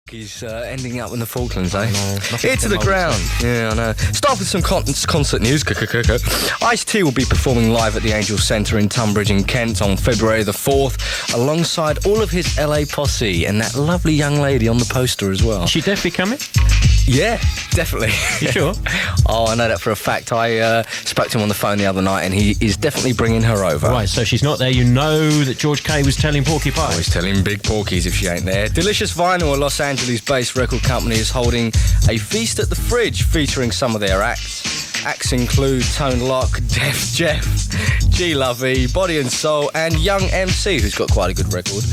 He's ending up in the Falklands, eh? Nothing Ear to the ground. Yeah, I know. Start with some concert news. Ice-T will be performing live at the Angel Centre in Tunbridge in Kent on February the 4th, alongside all of his LA posse and that lovely young lady on the poster as well. Is she definitely coming? Yeah, definitely. You sure? Oh, I know that for a fact. I spoke to him on the phone the other night and he is definitely bringing her over. Right, so she's not there. You know that George Kay was telling Porky Pie. Oh, he's telling Big Porkies if she ain't there. Delicious Vinyl, a Los Angeles-based record company, is holding a feast at the Fridge featuring some of their acts. Acts include Tone Loc, Def Jeff, G Lovey, Body and Soul, and Young MC, who's got quite a good record.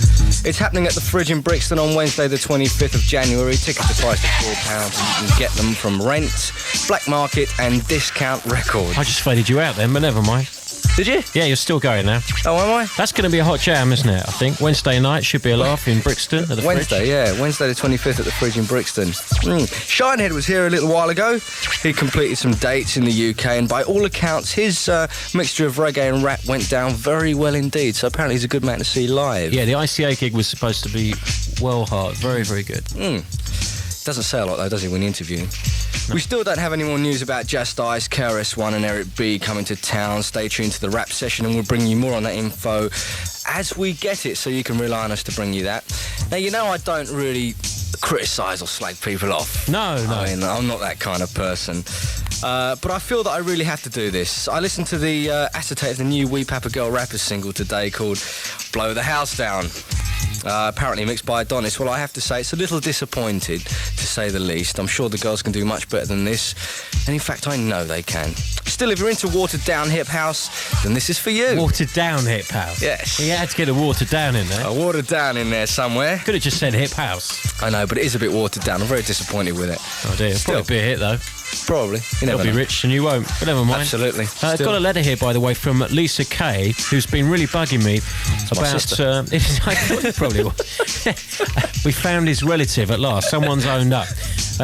It's happening at the Fridge in Brixton on Wednesday the 25th of January. Tickets are priced at £4 and you can get them from Rent, Black Market and Discount Records. I just faded you out then, but never mind. Did you? Yeah, you're still going now. Oh, am I? That's going to be a hot jam, isn't it? I think Wednesday night should be a laugh in Brixton at the Wednesday, Fridge. yeah. Wednesday the 25th at the Fridge in Brixton. Shinehead was here a little while ago. He completed some dates in the UK and by all accounts his mixture of reggae and rap went down very well indeed. So apparently he's a good man to see live. Yeah, the ICA gig was supposed to be well hard. Very, very good. Doesn't say a lot though, does he, when you interview him? No. We still don't have any more news about Just Ice, KRS-One and Eric B coming to town. Stay tuned to the rap session and we'll bring you more on that info as we get it, so you can rely on us to bring you that. Now, you know I don't really criticise or slag people off. No. I mean, I'm not that kind of person. But I feel that I really have to do this. I listened to the acetate of the new We Papa Girl Rappers single today called Blow the House Down. Apparently mixed by Adonis. Well, I have to say it's a little disappointed, to say the least. I'm sure the girls can do much better than this, and in fact I know they can. Still, if you're into watered down hip house, then this is for you. Watered down hip house? Yes. He had to get a watered down in there. A watered down in there somewhere. Could have just said hip house. I know, but it is a bit watered down. I'm very disappointed with it. Oh dear, Still, probably be a hit though. Probably. You You'll never be know. rich and you won't, but never mind. Absolutely. I've got a letter here, by the way, from Lisa Kay, who's been really bugging me about... I thought it probably was. We found his relative at last. Someone's owned up.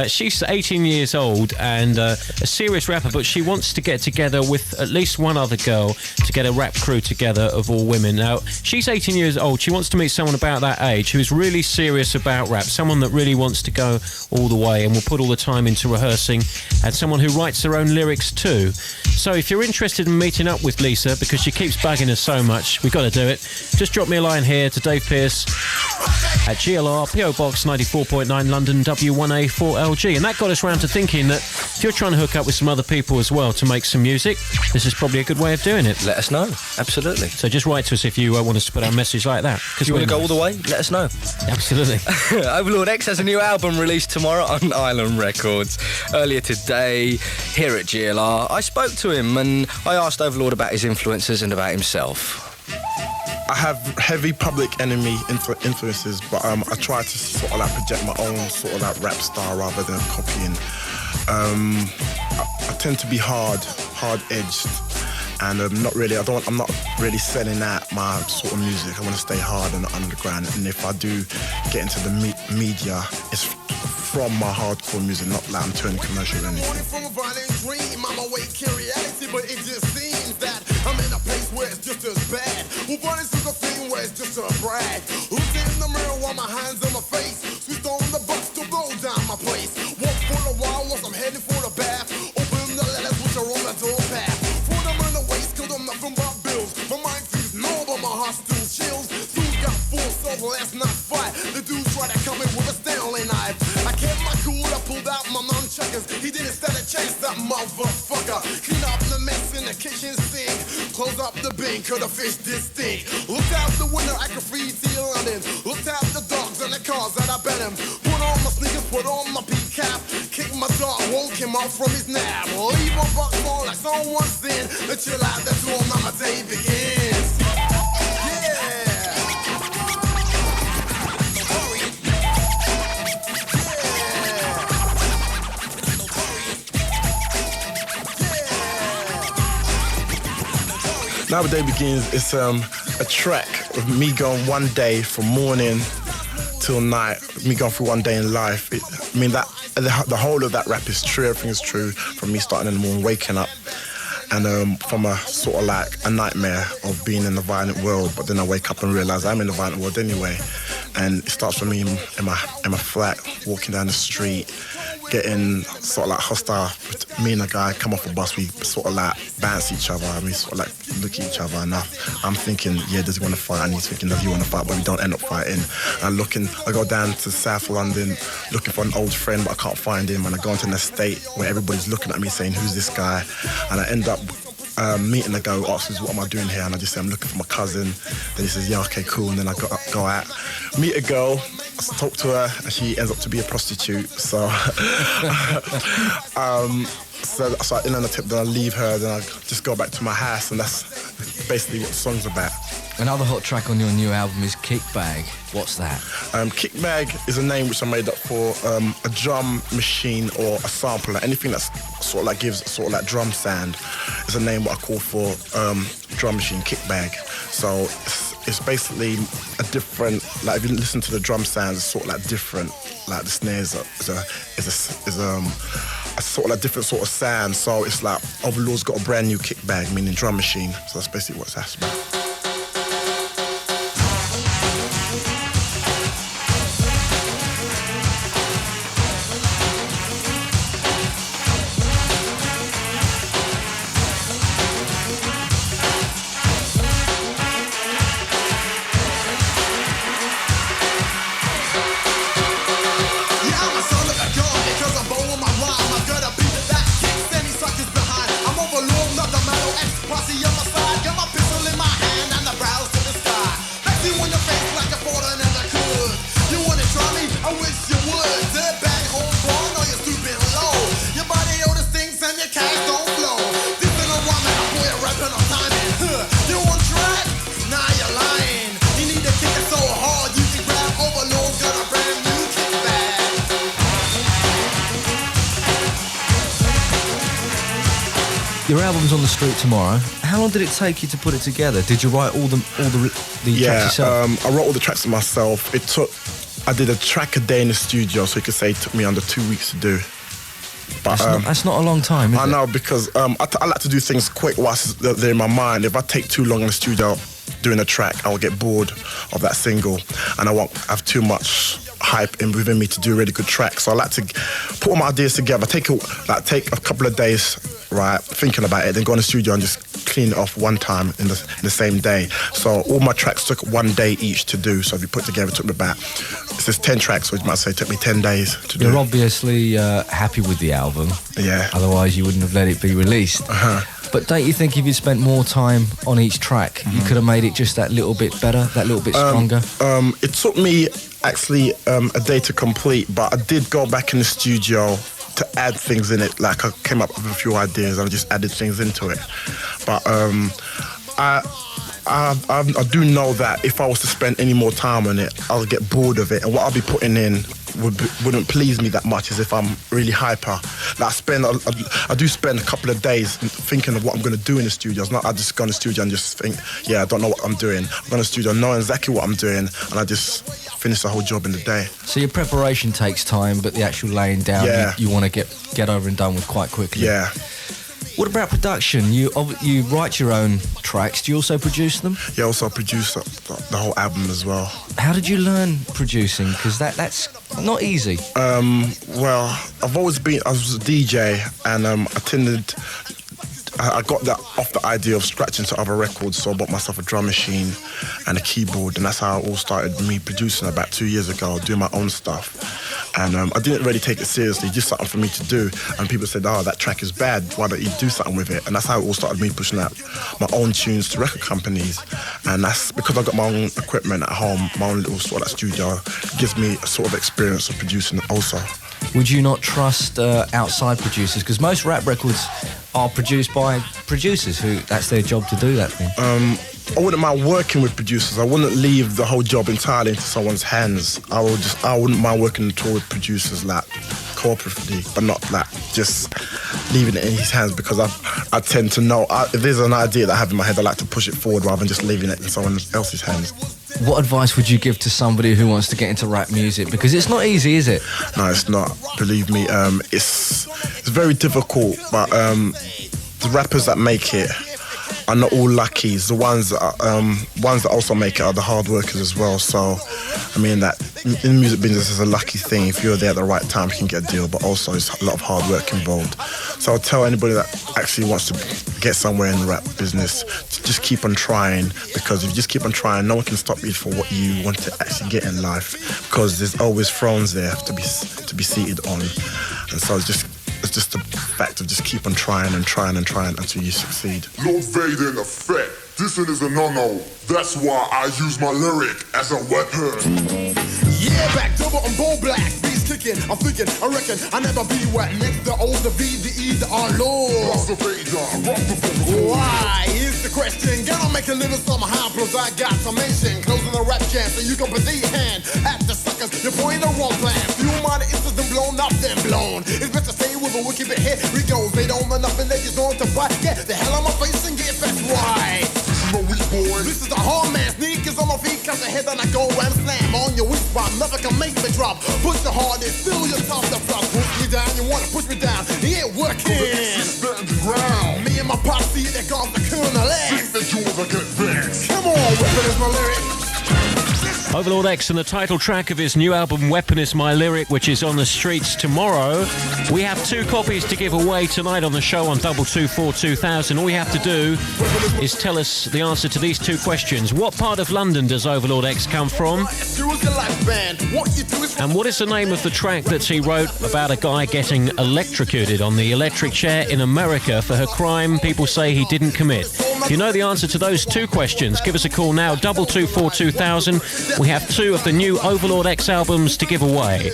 She's 18 years old and a serious rapper, but she wants to get together with at least one other girl to get a rap crew together of all women. Now, she's 18 years old. She wants to meet someone about that age who is really serious about rap, someone that really wants to go all the way and will put all the time into rehearsing, and someone who writes their own lyrics too. So if you're interested in meeting up with Lisa, because she keeps bugging us so much, we've got to do it, just drop me a line here to Dave Pearce at GLR, PO Box 94.9 London, W1A4LG. And that got us round to thinking that if you're trying to hook up with some other people as well to make some music, this is probably a good way of doing it. Let us know. Absolutely. So just write to us if you want us to put our message like that. If you want to go all the way, let us know. Absolutely. Overlord X has a new album released tomorrow on Island Records. Earlier today, here at GLR, I spoke to him and I asked Overlord about his influences and about himself. I have heavy Public Enemy influences, but I try to sort of like project my own sort of like rap style rather than copying. I tend to be hard-edged, and I'm not really selling out my sort of music. I want to stay hard and underground, and if I do get into the media, it's from my hardcore music, not like I'm turning commercial or anything. From a violent dream, I'm awake in reality, but it just seems that I'm in a place where it's just as bad. Who brought this to the thing where it's just a brag? Who's in the mirror while my hands on my face? Switched on the box to blow down my place. Walk for a while whilst I'm heading for the bath. Open the letters which are on the door path. For them in the waist, cause I'm nothing but bills. My mind feels no, but my heart still chills. Dudes got full, so let's not fight. The dude tried to come in with a Stanley knife. I kept my cool, I pulled out my nunchuckers. He didn't stand a chance, that motherfucker. Clean up the mess in the kitchen sink. Close up the bin, cause the fish did stink. Looked out the window, I could free to London. Looked out the dogs and the cars that I bet him. Put on my sneakers, put on my pea cap. Kicked my dog, woke him up from his nap. Leave a buck on like someone's in. Let's chill out the door, now my day begins. Now the day begins. It's a track of me going one day from morning till night. Me going through one day in life. The whole of that rap is true. Everything is true. From me starting in the morning, waking up, and from a sort of like a nightmare of being in the violent world. But then I wake up and realise I'm in the violent world anyway. and it starts with me in my flat, walking down the street, getting sort of like hostile. Me and a guy come off a bus, we sort of like bounce each other, and we sort of like look at each other, and I'm thinking, yeah, does he want to fight? And he's thinking, does he want to fight? But we don't end up fighting. And I go down to South London looking for an old friend, but I can't find him. And I go into an estate where everybody's looking at me saying, who's this guy? And I end up meeting the guy who asks, what am I doing here? And I just say, I'm looking for my cousin. Then he says, yeah, okay, cool. And then I go out, meet a girl, talk to her, and she ends up to be a prostitute. So, so I in on the tip, then I leave her, then I just go back to my house, and that's basically what the song's about. Another hot track on your new album is Kickbag. What's that? Kickbag is a name which I made up for a drum machine or a sampler. Anything that's sort of like gives sort of like drum sound is a name what I call for drum machine, Kickbag. So it's basically a different, like if you listen to the drum sounds, it's sort of like different. Like the snares is a sort of like different sort of sound. So it's like Overlord's got a brand new Kickbag, meaning drum machine. So that's basically what that's about. Your album's on the street tomorrow. How long did it take you to put it together? Did you write all the tracks yourself? I wrote all the tracks myself. I did a track a day in the studio, so you could say it took me under 2 weeks to do. But that's not a long time, is it? I know, because I like to do things quick whilst they're in my mind. If I take too long in the studio doing a track, I'll get bored of that single, and I won't have too much hype within me to do a really good track. So I like to put all my ideas together, take a couple of days, right, thinking about it, then go in the studio and just clean it off one time in the same day. So all my tracks took 1 day each to do. So if you put together, it took me about, it says 10 tracks, so you might say it took me 10 days to do. You're obviously happy with the album. Yeah. Otherwise you wouldn't have let it be released. Uh-huh. But don't you think if you'd spent more time on each track, you could have made it just that little bit better, that little bit stronger? It took me actually a day to complete, but I did go back in the studio to add things in it. Like I came up with a few ideas and I just added things into it. But I do know that if I was to spend any more time on it, I'll get bored of it, and what I'll be putting in wouldn't please me that much as if I'm really hyper. Like I do spend a couple of days thinking of what I'm going to do in the studio. It's not I just go in the studio and just think, yeah, I don't know what I'm doing. I go in the studio knowing exactly what I'm doing, and I just finish the whole job in the day. So your preparation takes time, but the actual laying down, you want to get over and done with quite quickly. Yeah. What about production? You write your own tracks. Do you also produce them? Yeah, also I produce the whole album as well. How did you learn producing? Because that's not easy. Well, I was a DJ, and I got that off the idea of scratching to other records, so I bought myself a drum machine and a keyboard, and that's how it all started, me producing about 2 years ago, doing my own stuff. And I didn't really take it seriously, just something for me to do. And people said, oh, that track is bad, why don't you do something with it? And that's how it all started, me pushing out my own tunes to record companies. And that's because I've got my own equipment at home, my own little sort of like studio. It gives me a sort of experience of producing also. Would you not trust outside producers? Because most rap records are produced by producers who that's their job to do that thing. I wouldn't mind working with producers. I wouldn't leave the whole job entirely into someone's hands. I wouldn't mind working at all with producers like cooperatively, but not like just leaving it in his hands, because I tend to know if there's an idea that I have in my head, I like to push it forward rather than just leaving it in someone else's hands. What advice would you give to somebody who wants to get into rap music? Because it's not easy, is it? No, it's not. Believe me, it's very difficult. But the rappers that make it are not all luckies. The ones that also make it are the hard workers as well. So, I mean, that in the music business is a lucky thing. If you're there at the right time, you can get a deal, but also there's a lot of hard work involved. So I'll tell anybody that actually wants to get somewhere in the rap business to just keep on trying, because if you just keep on trying, no one can stop you for what you want to actually get in life, because there's always thrones there to be seated on. And so it's just the fact of just keep on trying and trying and trying until you succeed. Lord Vader in effect. This one is a no-no. That's why I use my lyric as a weapon. Yeah, back double and bull black. Beats kicking, I'm thinking, I reckon I never be wet next to O, the V, the E, the R, Lord. Rock the Vader, rock the Vader. Why is the question? Gonna make a living somehow, plus I got some mention. Closing the rap jam so you can put your hand at the suckers. You're pointing the wrong plan. Few minor instances them blown up, then blown. It's better stay with a wicked bit. Here we go. They don't run up and they just on to fight. Get the hell on my face and get fast right. No weak boy. This is the hard man. Sneakers on my feet, cause the head and I go and slam on your weak spot. Nothing can make me drop. Push the hardest, still your top the front. Push me down, you wanna push me down. It ain't working. Ground. Me and my posse, they got the colonel. Think that you will get fixed. Come on, weapon is my lyric. Overlord X and the title track of his new album Weapon Is My Lyric, which is on the streets tomorrow. We have 2 copies to give away tonight on the show on 224-2000. All you have to do is tell us the answer to these 2 questions. What part of London does Overlord X come from? And what is the name of the track that he wrote about a guy getting electrocuted on the electric chair in America for a crime people say he didn't commit? If you know the answer to those 2 questions, give us a call now, 224-2000. We have 2 of the new Overlord X albums to give away.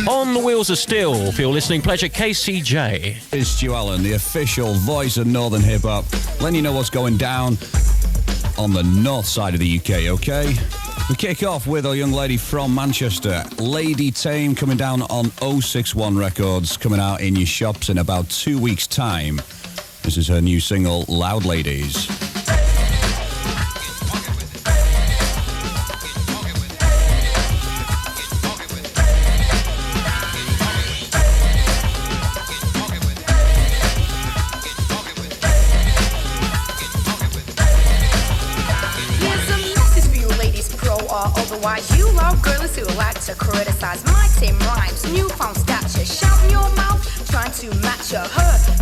On the Wheels of Steel, if you're listening, pleasure KCJ. It's Stu Allen, the official voice of Northern Hip Hop, letting you know what's going down on the north side of the UK, okay? We kick off with a young lady from Manchester, Lady Tame, coming down on 061 Records, coming out in your shops in about 2 weeks' time. This is her new single, Loud Ladies. Otherwise, you love girls who like to criticize my team rhymes, newfound stature, shout in your mouth, trying to match her.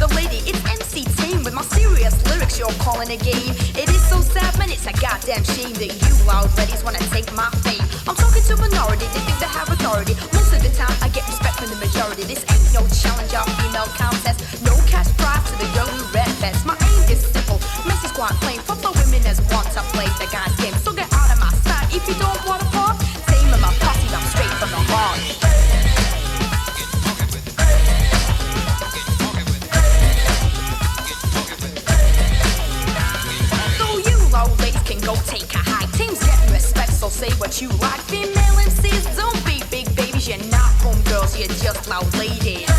The lady, it's MC Team with my serious lyrics you're calling a game. It is so sad, man, it's a goddamn shame that you loud ladies wanna take my fame. I'm talking to minority, they think they have authority. Most of the time, I get respect from the majority. This ain't no challenge or female contest. No cash prize to the girl who red vest. My aim is simple, message quite plain. Fuck the women as want to play the guy's game. So get out of my sight if you don't wanna pop. Same with my posse, I'm straight from the heart. Go take a hike. Teams getting respect, so say what you like. Female MCs, don't be big babies. You're not homegirls, you're just loud ladies.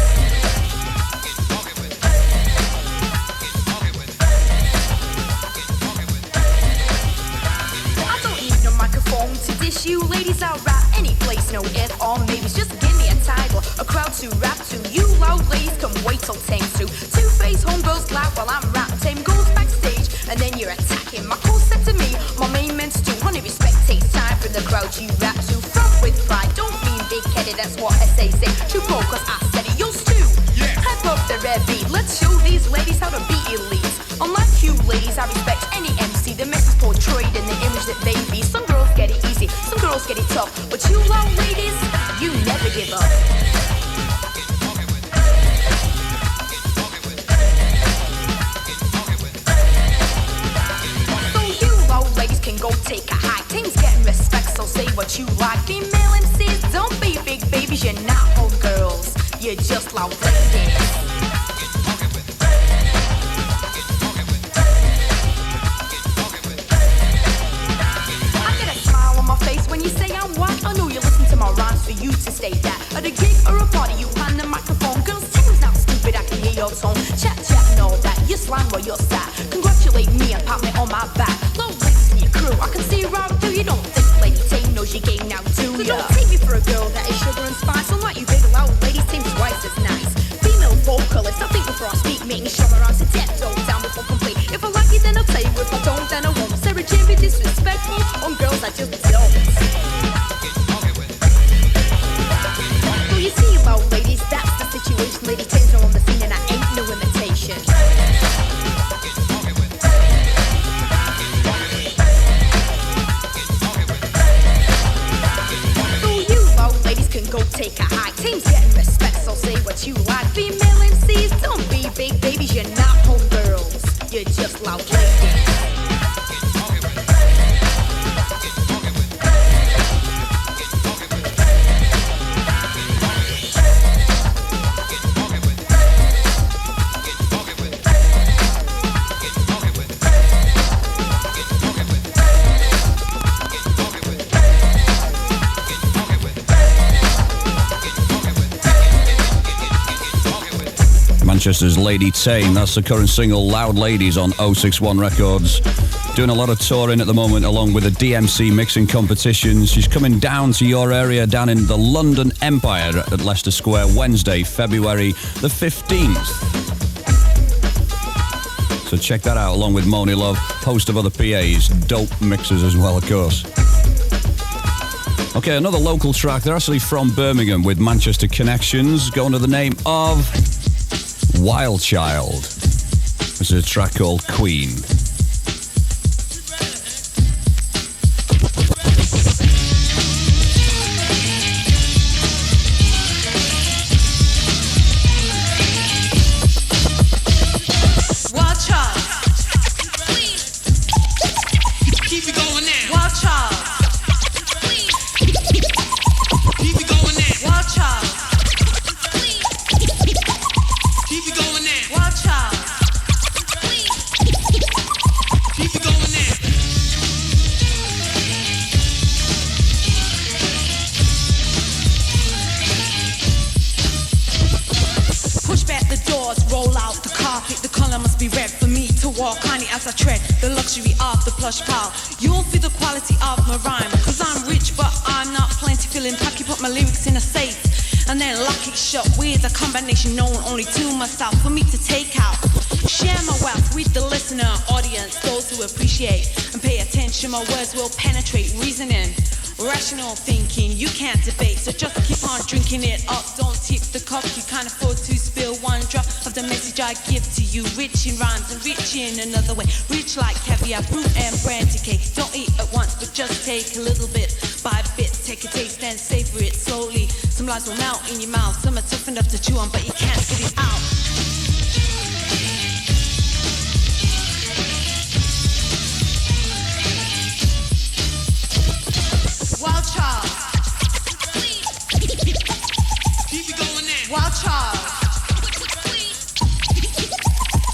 I don't need no microphone to dish you. Ladies, I'll rap any place, no if or maybes. Just give me a title, a crowd to rap to. You loud ladies can wait till Tame's through. Two-faced homegirls glad while I'm rap. Tame goes backstage, and then you're attacking. My cool set to me, my main men's too. Honey, respect takes time from the crowd you rap to. Front with pride, don't mean big-headed, that's what I say. True bro, cause I said it, yours too. Yeah. Hype up the red beat, let's show these ladies how to be elite. Unlike you ladies, I respect any MC. The message portrayed in the image that they be. Some girls get it easy, some girls get it tough. But you loud ladies, you never give up. Can go take a hike. Things getting respect, so say what you like. Female MCs, don't be big babies. You're not homegirls, you're just loud ladies. I get a smile on my face when you say I'm white. I know you listen to my rhymes for you to state that. At a gig or a party, you hand the microphone. Girls, team's not stupid, I can hear your tone. Chat and all that, you slang while you're sad. Congratulate me and pat me on my back. I can see right through you. Don't think Lady Tame knows your game now, do ya? So don't take me for a girl that is sugar and spice. Unlike you big loud ladies, Tame's twice as nice. Female vocalist, I think before I speak, making sure my rhymes are 10 toes down before complete. If I like it, then I'll tell you take a hike. Team's getting respect, so say what you like. Female MCs, don't be big babies, you're not homegirls. You're just loud ladies. Manchester's Lady Tame, that's the current single, Loud Ladies, on 061 Records. Doing a lot of touring at the moment along with the DMC mixing competitions. She's coming down to your area down in the London Empire at Leicester Square Wednesday, February the 15th. So check that out along with Moni Love, host of other PAs, dope mixers as well, of course. Okay, another local track. They're actually from Birmingham with Manchester connections, going to the name of Wild Child. This is a track called Queen. Wild Child. Keep it going now. Wild Child. Keep it going now. Wild Child. Keep it going now. Wild Child. Keep it going now. Push back the doors, roll out the carpet. The color must be red for me to walk honey as I tread the luxury of the plush pile. You'll feel the quality of my rhyme, cause I'm rich but I'm not plentiful in pocket. Put my lyrics in a safe and then lock it shut with a combination known only to myself for me to take out. Share my wealth with the listener audience, those who appreciate and pay attention. My words will penetrate reasoning, rational thinking. You can't debate, so just keep on drinking it up. Don't tip the cup, you can't afford to spill one drop of the message I give to you. Rich in rhymes and rich in another way. Rich like caviar, fruit and brandy cake. Don't eat at once, but just take a little bit by bit. Take a taste and savor it slowly. Some lies will melt in your mouth. Some are tough enough to chew on, but you can't spit it out. Wild Child. Keep it going now. Wild Child.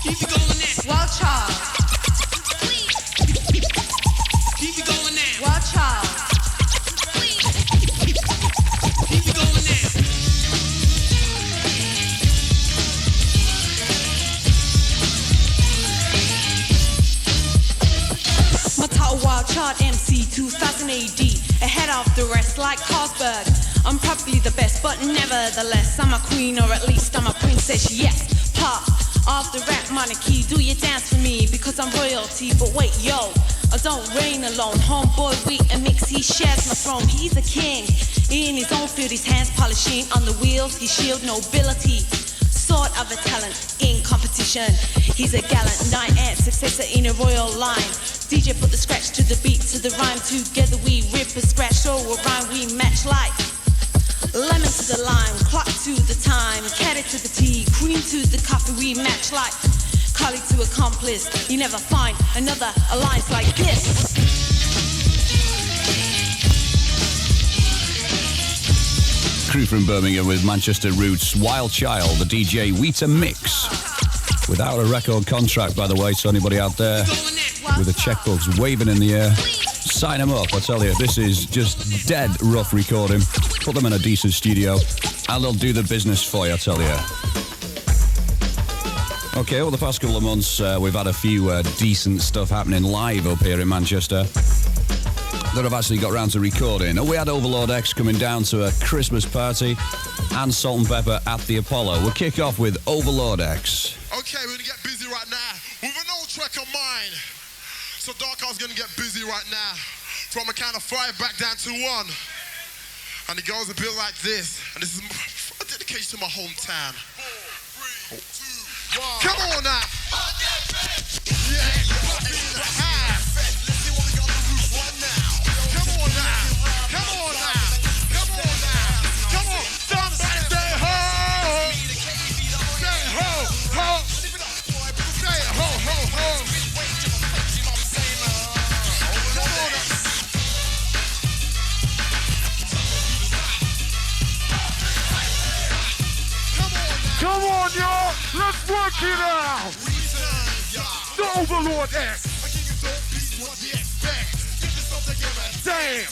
Keep it going now. Wild Child. Keep it going now. Wild Child. Keep it going now. My title Wild Child MC 2000 AD. Ahead of the rest like Carlsberg. I'm probably the best, but nevertheless I'm a queen, or at least I'm a princess, yes. Part of the rap monarchy. Do you dance for me because I'm royalty? But wait, yo, I don't reign alone. Homeboy, we a mix, he shares my throne. He's a king in his own field, his hands polishing on the wheels. He shield nobility, sort of a talent in competition. He's a gallant knight and successor in a royal line. DJ put the scratch to the beat, to the rhyme. Together we rip a scratch, so a rhyme we match like lemon to the lime, clock to the time, caddy to the tea, cream to the coffee. We match like colleague to accomplice. You never find another alliance like this. Crew from Birmingham with Manchester roots, Wild Child, the DJ Weta Mix. Without a record contract, by the way, so anybody out there with the checkbooks waving in the air, sign them up. I tell you, this is just dead rough recording. Put them in a decent studio and they'll do the business for you, I tell you. Okay, well, the past couple of months, we've had a few decent stuff happening live up here in Manchester that I've actually got round to recording. We had Overlord X coming down to a Christmas party and Salt and Pepper at the Apollo. We'll kick off with Overlord X. Okay, we're gonna get busy right now with an old track of mine. So Dark House gonna get busy right now. From a count of 5 back down to 1. And it goes a bit like this. And this is a dedication to my hometown. 4, 3, 2, 1. Come on now. Yeah. Come on now. Come on now. Come on now. Come on now. Come on. on, y'all. Let's work it out. The Overlord X. Damn.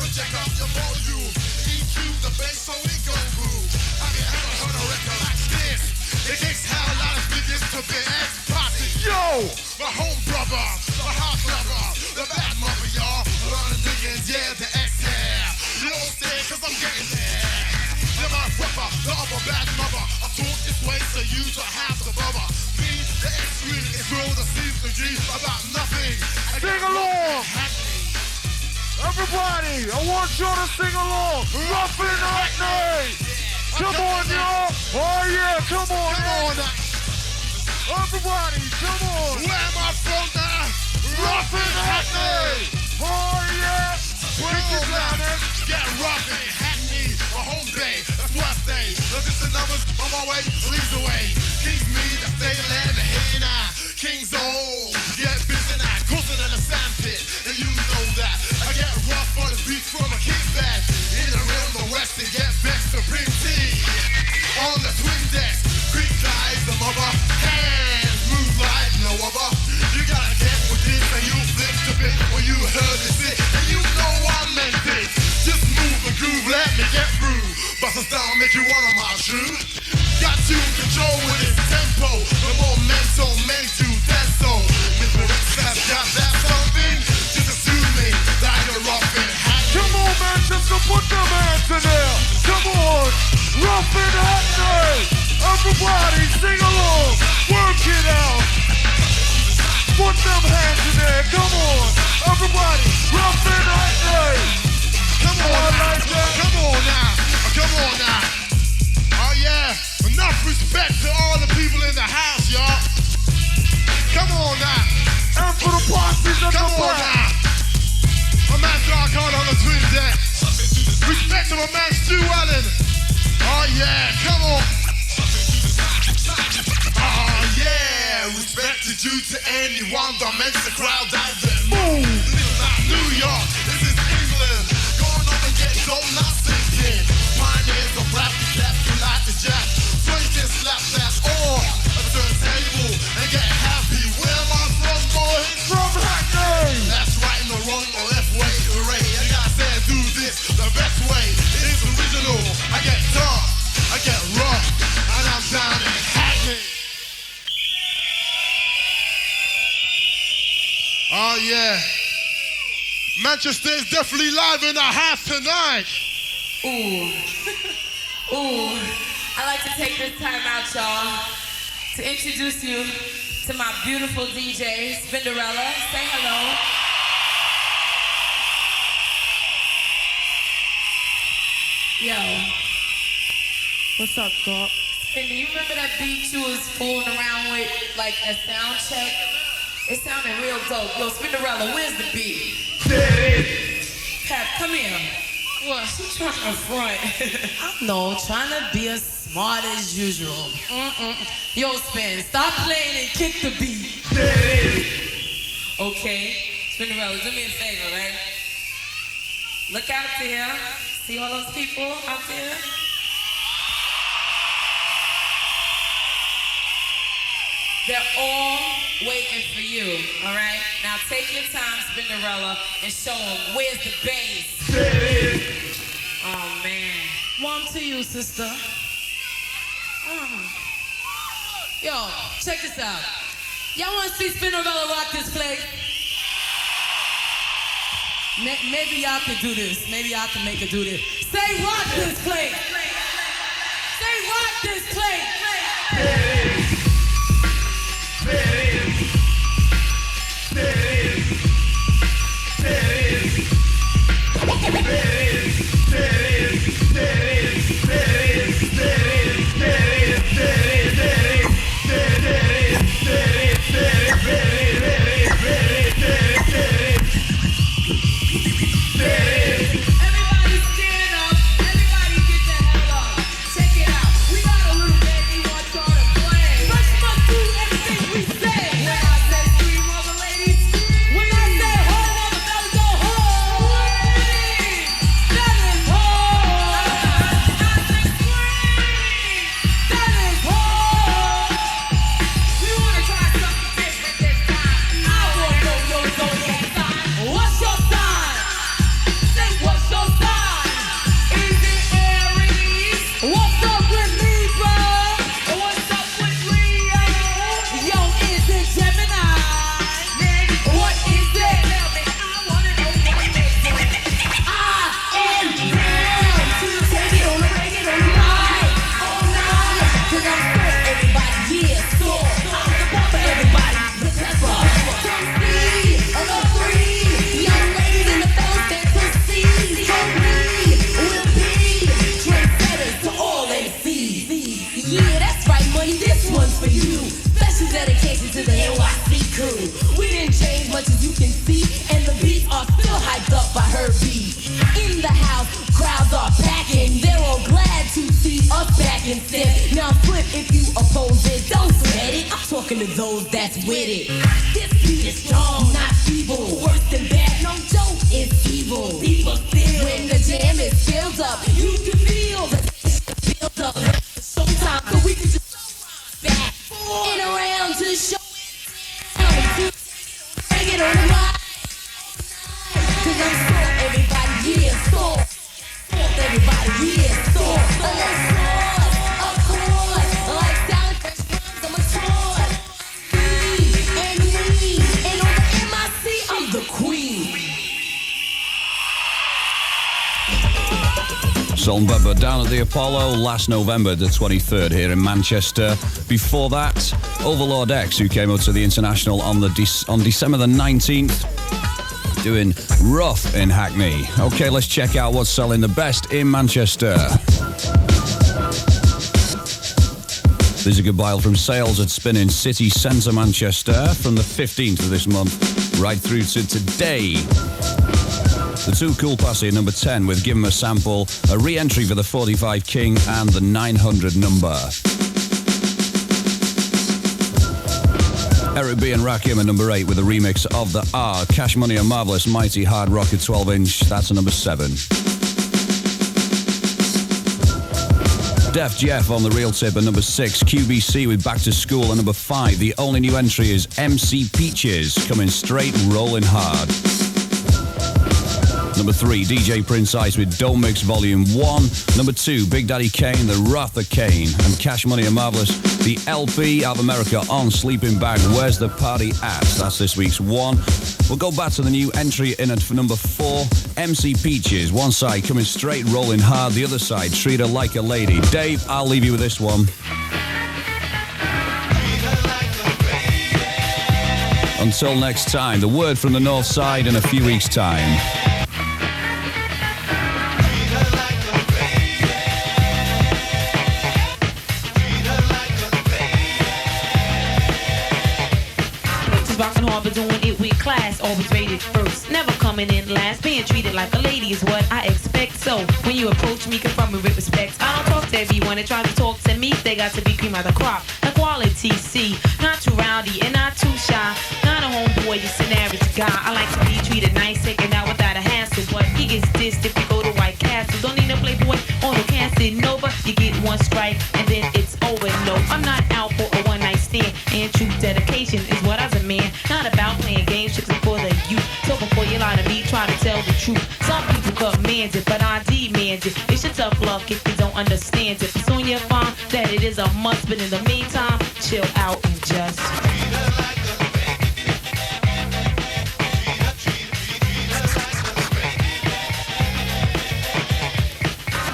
Check out your volume. EQ the bass so we go through. Have you ever heard a record like this? It takes hell out of biggest to the ex-party. Yo! My home brother, my house lover, the bad mother, y'all. Running digging, yeah, the ex-hair. You don't stay cause I'm getting there. You're my brother, the other bad mother. I talk this way so you don't have to bother. Me, the ex-screen is real, the C's, the G's about nothing. Sing along! Everybody, I want you to sing along. Roughin' Hackney. Come on, y'all. Oh, yeah, come on, y'all. Everybody, come on. Where am I from now? Roughin' Hackney. Oh, yeah. Break it down, man. Get roughin' Hackney. My home bay, that's what I say. Look at the numbers on my way, leads away. King's me, that's they land, hey now. King's old, get busy now. Closer than a sandpit, and you know that. I get rough on the beach from a kickback. In the realm of West, they get vexed Supreme Tea. On the twin decks, Greek guys, the mother. Hands move like no other. You gotta get with this, and you flipped a bit when you heard this shit. And you know I meant it. Just move the groove, let me get through. Bust us down, make you wanna march through. Got you in control with this tempo. The momentum made you dance so. Mr. X has got that something. Just assume me that you're roughin' Hackney. Come on, Manchester, put them hands in there. Come on, roughin' Hackney. Everybody sing along, work it out. Put them hands in there, come on. Everybody, roughin' Hackney. Come on, like that. Come on now, come on now. Oh yeah, enough respect to all the people in the house, y'all. Come on now. And for the posses of the back. My man Dark Hard on the twin deck. Respect to my man Stu Allen. Oh yeah, come on. Oh yeah, respect is due to anyone that makes the crowd dance and move. This is not New York, this is England. Going on and get don't not sinking. Pioneers of rap, step you like the jack. Swing this slap that on a turntable and get happy. Where am I from, boy? From Hackney. That's right in the wrong or left way. Ray, I gotta say do this the best way. It's original. I get dark, I get rough, and I'm down in Hackney. Oh yeah, Manchester is definitely live in the house tonight. Ooh. Ooh. I like to take this time out, y'all, to introduce you to my beautiful DJ, Spinderella. Say hello. Yo. What's up, dog? And do you remember that beat you was fooling around with, like, a sound check? It sounded real dope. Yo, Spinderella, where's the beat? There it is. Pep, come here. What? She's trying to front. I know, trying to be as smart as usual. Yo, Spin, stop playing and kick the beat. There it is. Okay. Spinderella, do me a favor, right? Look out there. See all those people out there? They're all waiting for you, all right? Now take your time, Spinderella, and show them where's the bass. There it is. Oh, man. One to you, sister. Yo, check this out. Y'all want to see Spinderella rock this place? Maybe y'all can do this. Maybe y'all can make her do this. Say rock this place. Say rock this place. There it is. There it is. There it is. There it is. There it is. There it is. There it is. There it is. There it is. There it is. There it is. There it is. Everybody stand up. Everybody get the hell up. Check it out. We got a little bit. second step. Now flip if you oppose it. Don't sweat it. I'm talking to those that's with it. This beat is strong, not feeble. Worse than bad, no joke, it's evil. People feel when the jam is filled up. You can feel the build up. Sometimes so we can just back and around to show it. Bring it on the mic. Cause I'm sore, everybody, yeah, sore. Everybody, yeah, sore. Of course, like sound effects, I'm a tour. Me, and on the MIC, I'm the queen. Salt and Pepper down at the Apollo last November the 23rd here in Manchester. Before that, Overlord X, who came up to the International on December the 19th, doing Rough in Hackney. Okay, let's check out what's selling the best in Manchester. There's a goodbye from sales at Spinning City Centre, Manchester, from the 15th of this month right through to today. The Too Cool Posse at number 10 with Give 'Em a Sample, a re-entry for the 45 King and the 900 number. Eric B and Rakim at number 8 with a remix of the R, Cash Money and Marvelous Mighty Hard Rock at 12-inch, that's a number 7. Def Jeff on the Real Tip at number 6, QBC with Back to School at number 5. The only new entry is MC Peaches, coming straight rolling hard. Number 3, DJ Prince Ice with Don't Mix Volume 1. Number 2, Big Daddy Kane, The Wrath of Kane, and Cash Money and Marvelous, the LP of America on Sleeping Bag, Where's the Party At? That's this week's 1. We'll go back to the new entry in at number 4, MC Peaches. One side coming straight rolling hard, the other side Treat Her Like a Lady. Dave, I'll leave you with this one. Until next time, the word from the north side in a few weeks' time. But doing it with class, always rated first, never coming in last, being treated like a lady is what I expect. So when you approach me, confront me with respect. I don't talk to everyone that tries to talk to me. They got to be cream of the crop, like quality C, not too rowdy and not too shy, not a homeboy, just an average guy. I like to be treated nice, taken out without a hassle, but he gets dissed if you go to White Castle. Don't need a playboy on no Casanova. You get one strike and then it's over. No, I'm not out for a one night stand, and true dedication is what I demand. Not about playing games, tricks for the youth. So before you lie to me, try to tell the truth. Some people command it, but I demand it. It's your tough luck if you don't understand it. But soon you'll find that it is a must. But in the meantime, chill out and just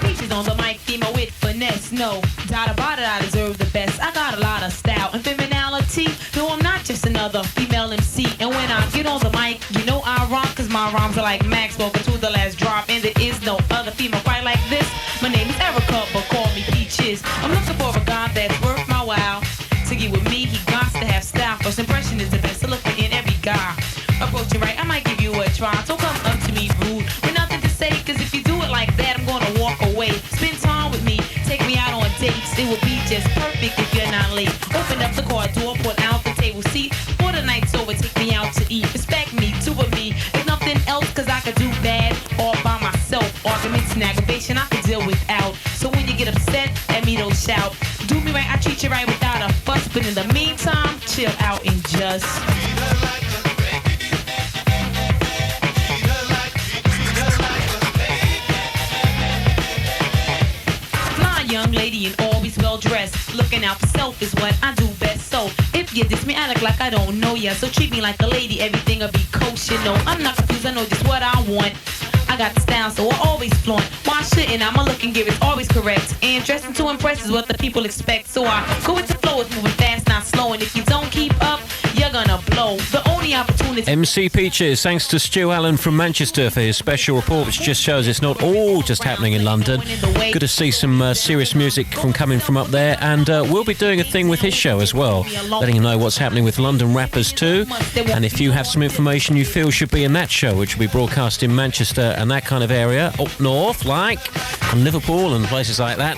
Peaches on the mic, female with finesse. No doubt about it, I deserve the best. I got a lot of style and femininity. No, I'm not just another female MC. And when I get on the mic, you know I rock, cause my rhymes are like Maxwell to the last drop. And there is no other female quite like this. My name is Erica, but call me Peaches. I'm looking for a guy that's worth my while. To get with me, he got to have style. First impression is the best, to look in every guy. Approaching right, I might give you a try. Don't come up to me rude with nothing to say, cause if you do it like that, I'm gonna walk away. Spend time with me, take me out on dates. It will be just perfect if you're not late. Open up the car door, put out the table seat. For the night's over, take me out to eat. Respect me, two of me. There's nothing else, cause I could do bad all by myself. Arguments and aggravation I could deal without. So when you get upset, let me don't shout. Do me right, I treat you right without a fuss. But in the meantime, chill out and just young lady and always well dressed. Looking out for self is what I do best. So if you diss me, I look like I don't know ya. So treat me like a lady, everything'll be kosher. No, I'm not confused, I know just what I want. I got the style, so I always flaunt. Why shouldn't I? My look and gear is always correct. And dressing to impress is what the people expect. So I go with the flow, it's moving fast, not slow. And if you don't keep up, you're gonna blow. The only opportunity. MC Peaches, thanks to Stu Allen from Manchester for his special report, which just shows it's not all just happening in London. Good to see some serious music coming from up there, and we'll be doing a thing with his show as well, letting him know what's happening with London rappers too. And if you have some information you feel should be in that show, which will be broadcast in Manchester and that kind of area, up north, like Liverpool and places like that,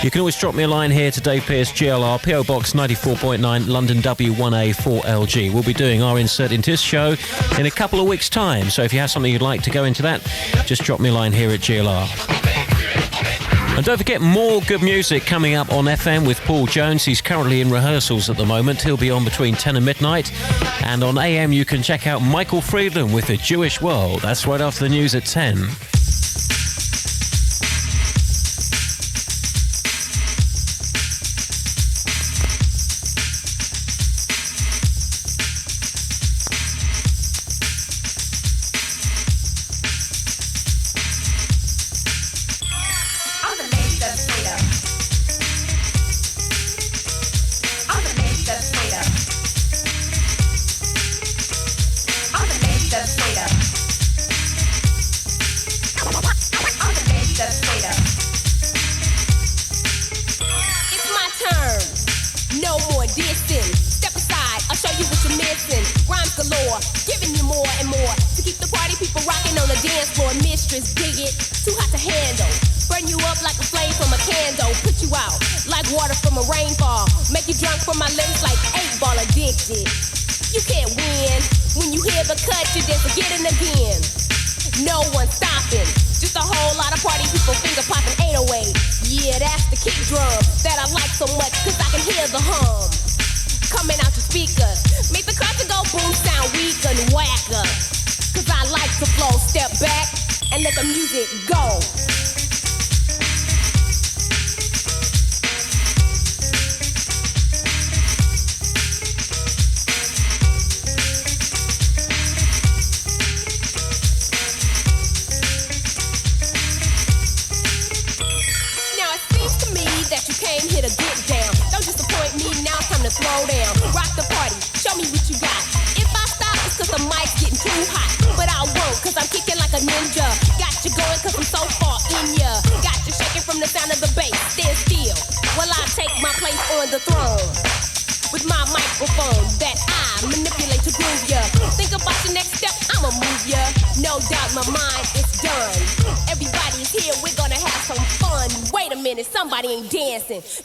You can always drop me a line here to Dave Pearce, GLR, PO Box 94.9, London W1A4LG. We'll be doing our insert into this show in a couple of weeks' time, so if you have something you'd like to go into that, just drop me a line here at GLR. And don't forget, more good music coming up on FM with Paul Jones. He's currently in rehearsals at the moment. He'll be on between 10 and midnight. And on AM, you can check out Michael Friedland with The Jewish World. That's right after the news at 10.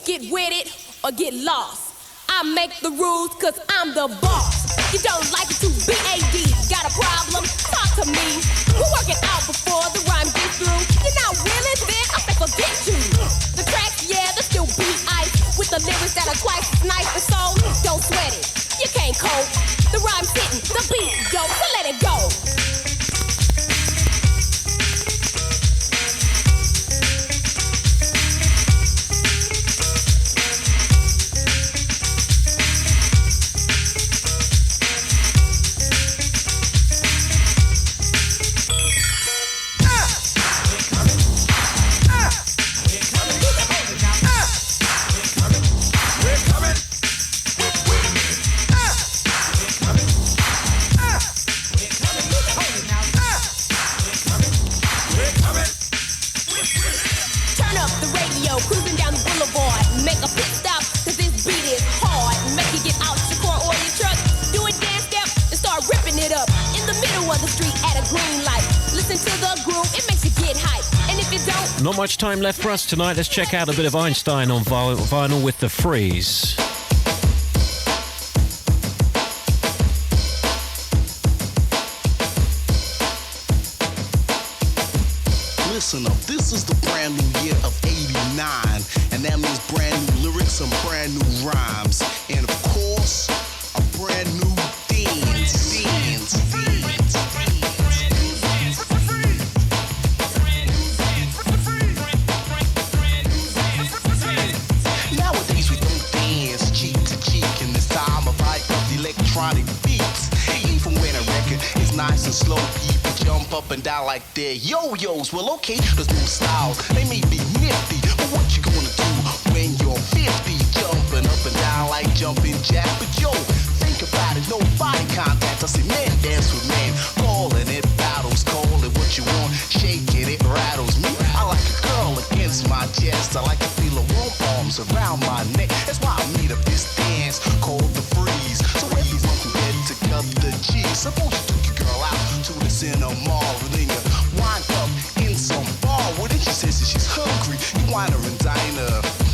Get with it or get lost. I make the rules cause I'm the boss. You don't like it to BAD. Got a problem? Talk to me. We're working out before the rhyme gets through. You're not willing, then I say forget you. The tracks, yeah, they're still beat ice. With the lyrics that are twice as nice and so don't sweat it. You can't cope. The rhyme's hitting, the beat's dope, so let it go. Not much time left for us tonight. Let's check out a bit of Einstein on vinyl with The Freeze. Listen up, this is the brand new year of 89, and that means brand new lyrics and brand new rhymes, and of course, a brand new dance. Nowadays we don't dance cheek to cheek in this time of electronic beats. Even when a record is nice and slow, people jump up and down like they're yo-yos. Well, okay, there's new styles, they may be nifty, but what you gonna do when you're 50? Jumping up and down like jumping jack. But yo, think about it, no body contact. I say man dance with man, calling it battles, call it what you want, shaking it rattles me. I like a girl against my chest, I like to feel her warm arms around my neck. That's why I made up this dance called the freeze, so everyone can get to cut the cheese. Suppose you took your girl out to the cinema, and then you wind up in some bar. Well, then she says that she's hungry, you wine her and dine her.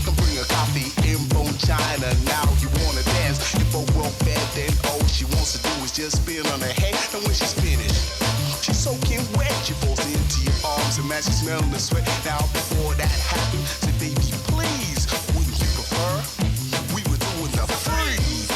designer, now you wanna dance. You both well fed, then all she wants to do is just spin on her head. And when she's finished, she's soaking wet. She falls into your arms and man, she's smelling the sweat. Now before that happened, say baby please, wouldn't you prefer we were doing the freeze?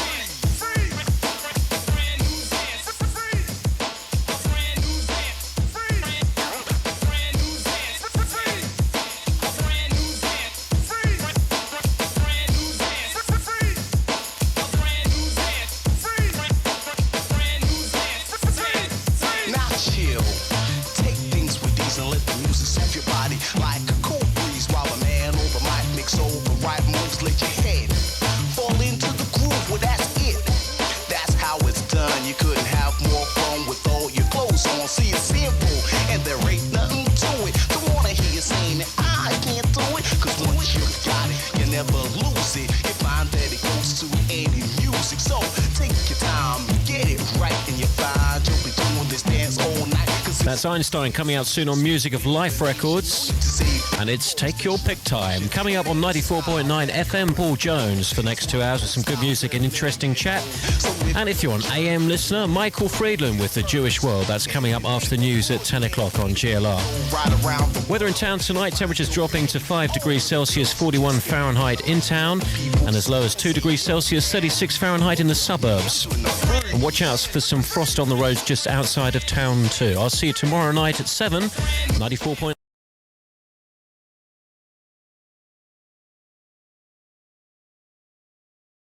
Like a cool breeze while a man over mic makes all the right moves. Let your head fall into the groove. Well, that's it. That's how it's done. You couldn't have more fun with all your clothes on. See, it's simple and there ain't nothing to it. Don't wanna hear you saying that I can't do it. Cause once you've got it, you never lose it. You find that it goes to any music. So take your time, get it right, and you find you'll be doing this dance all night. That's Einstein coming out soon on Music of Life Records. And it's Take Your Pick time. Coming up on 94.9 FM, Paul Jones for the next 2 hours with some good music and interesting chat. And if you're an AM listener, Michael Friedland with The Jewish World. That's coming up after the news at 10 o'clock on GLR. Weather in town tonight, temperatures dropping to 5 degrees Celsius, 41 Fahrenheit in town, and as low as 2 degrees Celsius, 36 Fahrenheit in the suburbs. And watch out for some frost on the roads just outside of town too. I'll see you tomorrow night at 7, 94.